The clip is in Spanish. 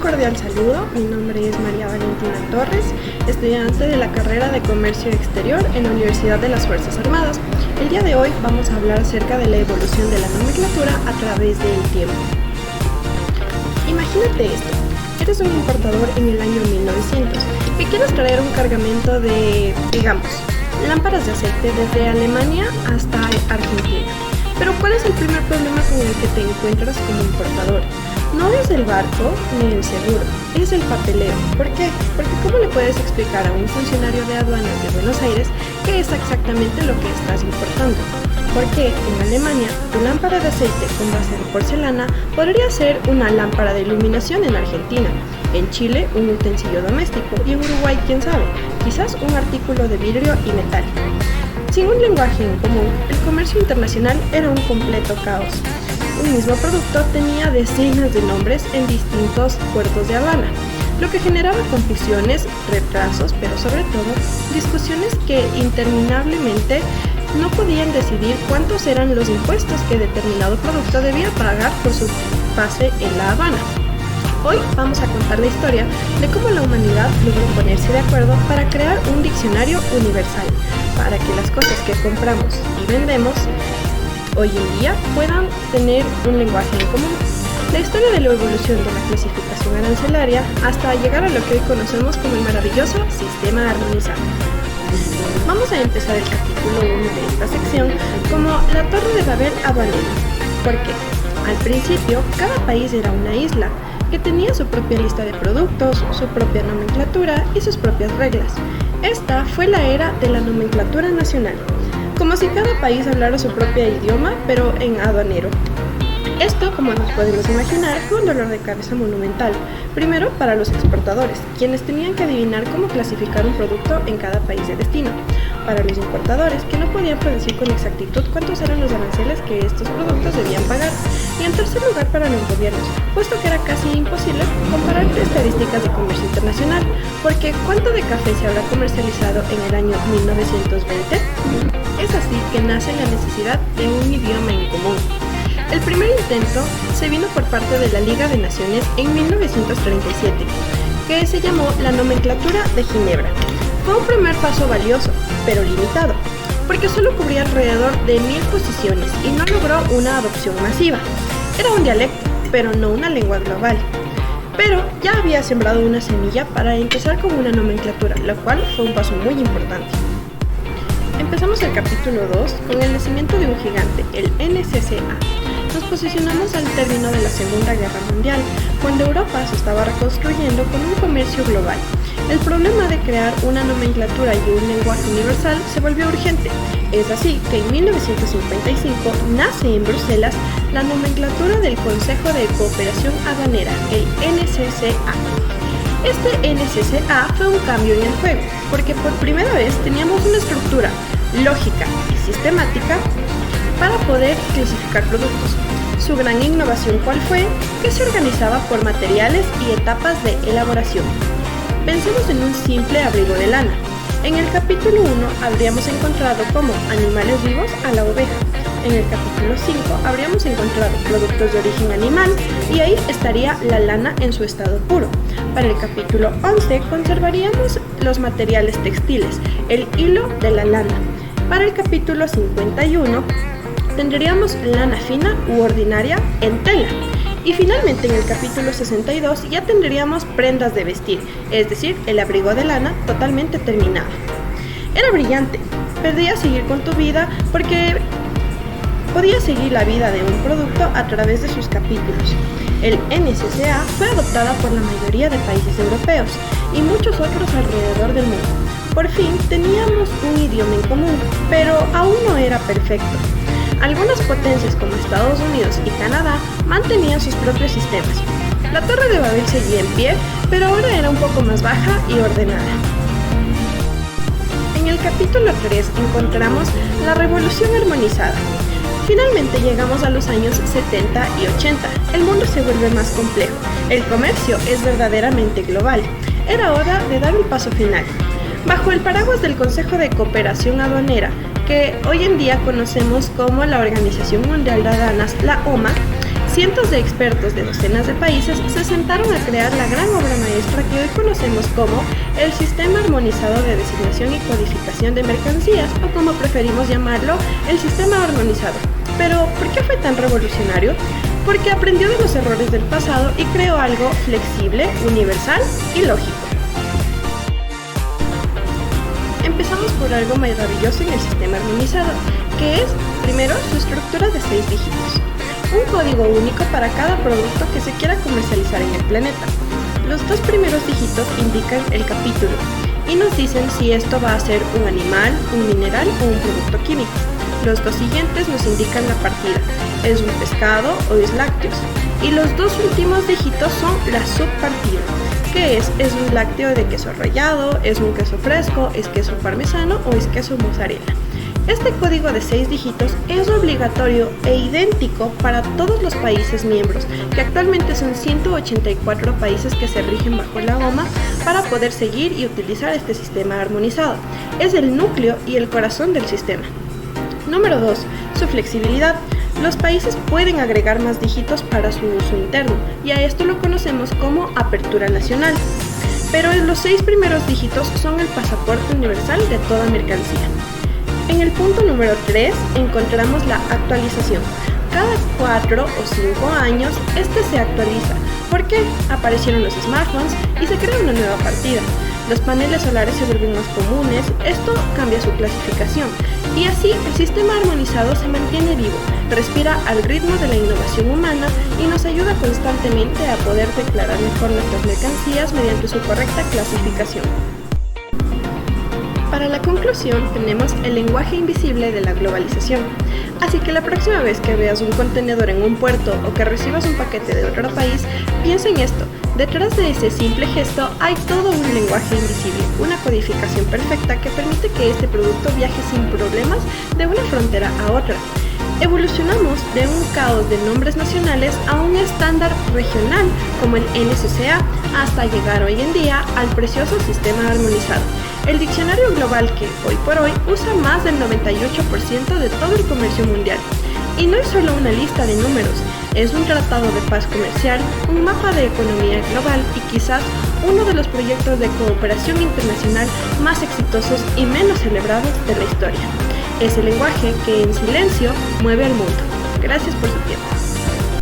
cordial saludo, mi nombre es María Valentina Torres, estudiante de la carrera de Comercio Exterior en la Universidad de las Fuerzas Armadas. El día de hoy vamos a hablar acerca de la evolución de la nomenclatura a través del tiempo. Imagínate esto, eres un importador en el año 1900 y quieres traer un cargamento de, digamos, lámparas de aceite desde Alemania hasta Argentina. Pero ¿cuál es el primer problema con el que te encuentras como importador? No es el barco ni el seguro, es el papeleo. ¿Por qué? Porque ¿cómo le puedes explicar a un funcionario de aduanas de Buenos Aires qué es exactamente lo que estás importando? Porque en Alemania, tu lámpara de aceite con base de porcelana podría ser una lámpara de iluminación en Argentina, en Chile un utensilio doméstico y en Uruguay, quién sabe, quizás un artículo de vidrio y metal. Sin un lenguaje en común, el comercio internacional era un completo caos. Un mismo producto tenía decenas de nombres en distintos puertos de aduana, lo que generaba confusiones, retrasos, pero sobre todo discusiones que interminablemente no podían decidir cuántos eran los impuestos que determinado producto debía pagar por su pase en la aduana. Hoy vamos a contar la historia de cómo la humanidad logró ponerse de acuerdo para crear un diccionario universal, para que las cosas que compramos y vendemos hoy en día puedan tener un lenguaje en común. La historia de la evolución de la clasificación arancelaria hasta llegar a lo que hoy conocemos como el maravilloso sistema armonizado. Vamos a empezar el capítulo 1 de esta sección como la Torre de Babel aduanera. ¿Por qué? Al principio, cada país era una isla que tenía su propia lista de productos, su propia nomenclatura y sus propias reglas. Esta fue la era de la nomenclatura nacional, como si cada país hablara su propio idioma, pero en aduanero. Esto, como nos podemos imaginar, fue un dolor de cabeza monumental. Primero, para los exportadores, quienes tenían que adivinar cómo clasificar un producto en cada país de destino. Para los importadores, que no podían predecir con exactitud cuántos eran los aranceles que estos productos debían pagar. Y en tercer lugar, para los gobiernos, puesto que era casi imposible comparar estadísticas de comercio internacional, porque ¿cuánto de café se habrá comercializado en el año 1920? Es así que nace la necesidad de un idioma en común. El primer intento se vino por parte de la Liga de Naciones en 1937, que se llamó la Nomenclatura de Ginebra. Fue un primer paso valioso, pero limitado, porque solo cubría alrededor de 1000 posiciones y no logró una adopción masiva. Era un dialecto, pero no una lengua global. Pero ya había sembrado una semilla para empezar con una nomenclatura, lo cual fue un paso muy importante. Empezamos el capítulo 2 con el nacimiento de un gigante, el NCCA. Nos posicionamos al término de la Segunda Guerra Mundial, cuando Europa se estaba reconstruyendo con un comercio global. El problema de crear una nomenclatura y un lenguaje universal se volvió urgente. Es así que en 1955 nace en Bruselas la nomenclatura del Consejo de Cooperación Aduanera, el NCCA. Este NCCA fue un cambio en el juego, porque por primera vez teníamos una estructura lógica y sistemática para poder clasificar productos. Su gran innovación, ¿cuál fue? Que se organizaba por materiales y etapas de elaboración. Pensemos en un simple abrigo de lana. En el capítulo 1 habríamos encontrado como animales vivos a la oveja. En el capítulo 5 habríamos encontrado productos de origen animal y ahí estaría la lana en su estado puro. Para el capítulo 11 conservaríamos los materiales textiles, el hilo de la lana. Para el capítulo 51 tendríamos lana fina u ordinaria en tela. Y finalmente en el capítulo 62 ya tendríamos prendas de vestir, es decir, el abrigo de lana totalmente terminado. Era brillante, podías seguir con tu vida porque podías seguir la vida de un producto a través de sus capítulos. El NCCA fue adoptada por la mayoría de países europeos y muchos otros alrededor del mundo. Por fin teníamos un idioma en común, pero aún no era perfecto. Algunas potencias como Estados Unidos y Canadá mantenían sus propios sistemas. La Torre de Babel seguía en pie, pero ahora era un poco más baja y ordenada. En el capítulo 3 encontramos la Revolución Armonizada. Finalmente llegamos a los años 70 y 80. El mundo se vuelve más complejo. El comercio es verdaderamente global. Era hora de dar el paso final. Bajo el paraguas del Consejo de Cooperación Aduanera, que hoy en día conocemos como la Organización Mundial de Aduanas, la OMA, Cientos de expertos de docenas de países se sentaron a crear la gran obra maestra que hoy conocemos como el Sistema Armonizado de Designación y Codificación de Mercancías, o como preferimos llamarlo, el Sistema Armonizado. Pero, ¿por qué fue tan revolucionario? Porque aprendió de los errores del pasado y creó algo flexible, universal y lógico. Empezamos por algo maravilloso en el sistema armonizado, que es, primero, su estructura de 6 dígitos. Un código único para cada producto que se quiera comercializar en el planeta. Los 2 primeros dígitos indican el capítulo y nos dicen si esto va a ser un animal, un mineral o un producto químico. Los 2 siguientes nos indican la partida, es un pescado o es lácteos. Y los 2 últimos dígitos son la subpartida, que es un lácteo de queso rallado, es un queso fresco, es queso parmesano o es queso mozzarella. Este código de 6 dígitos es obligatorio e idéntico para todos los países miembros, que actualmente son 184 países que se rigen bajo la OMA para poder seguir y utilizar este sistema armonizado. Es el núcleo y el corazón del sistema. Número 2. Su flexibilidad. Los países pueden agregar más dígitos para su uso interno, y a esto lo conocemos como apertura nacional. Pero los 6 primeros dígitos son el pasaporte universal de toda mercancía. En el punto número 3 encontramos la actualización. Cada 4 o 5 años este se actualiza, porque aparecieron los smartphones y se crea una nueva partida. Los paneles solares se vuelven más comunes, esto cambia su clasificación, y así el sistema armonizado se mantiene vivo, respira al ritmo de la innovación humana y nos ayuda constantemente a poder declarar mejor nuestras mercancías mediante su correcta clasificación. Para la conclusión tenemos el lenguaje invisible de la globalización. Así que la próxima vez que veas un contenedor en un puerto o que recibas un paquete de otro país, piensa en esto. Detrás de ese simple gesto hay todo un lenguaje invisible, una codificación perfecta que permite que este producto viaje sin problemas de una frontera a otra. Evolucionamos de un caos de nombres nacionales a un estándar regional como el NCCA hasta llegar hoy en día al precioso sistema armonizado. El diccionario global que hoy por hoy usa más del 98% de todo el comercio mundial. Y no es solo una lista de números, es un tratado de paz comercial, un mapa de economía global y quizás uno de los proyectos de cooperación internacional más exitosos y menos celebrados de la historia. Es el lenguaje que en silencio mueve al mundo. Gracias por su tiempo.